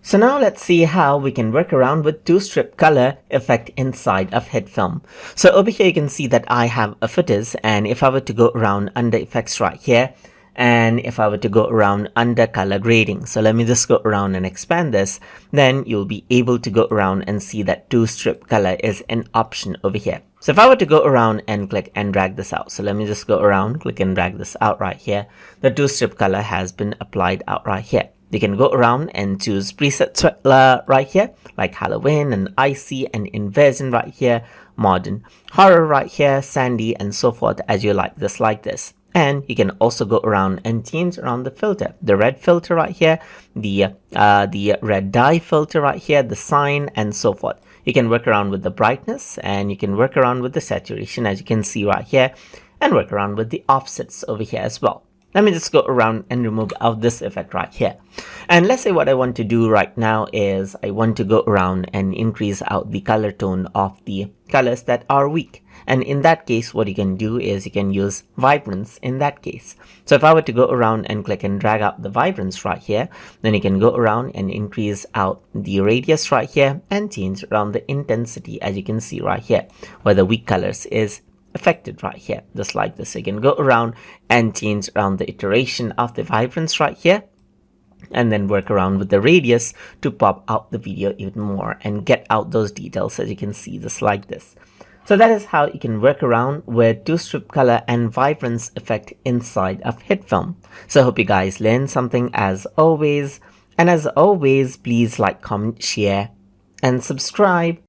So now let's see how we can work around with two-strip color effect inside of HitFilm. So over here you can see that I have a footage, and if I were to go around under effects right here, and if I were to go around under color grading, so let me just go around and expand this, then you'll be able to go around and see that two-strip color is an option over here. So if I were to go around and click and drag this out, so let me just go around, click and drag this out right here, the two-strip color has been applied out right here. You can go around and choose presets right here, like Halloween and Icy and Invasion right here, Modern Horror right here, Sandy, and so forth as you like this. And you can also go around and change around the filter, the red filter right here, the red dye filter right here, the sign, and so forth. You can work around with the brightness, and you can work around with the saturation as you can see right here, and work around with the offsets over here as well. Let me just go around and remove out this effect right here. And let's say what I want to do right now is I want to go around and increase out the color tone of the colors that are weak. And in that case, what you can do is you can use Vibrance in that case. So if I were to go around and click and drag out the Vibrance right here, then you can go around and increase out the radius right here and change around the intensity as you can see right here, where the weak colors is affected right here, just like this. So you can go around and change around the iteration of the Vibrance right here, and then work around with the radius to pop out the video even more and get out those details as you can see, just like this. So that is how you can work around with two-strip color and Vibrance effect inside of HitFilm. So I hope you guys learned something as always, and as always, please like, comment, share, and subscribe.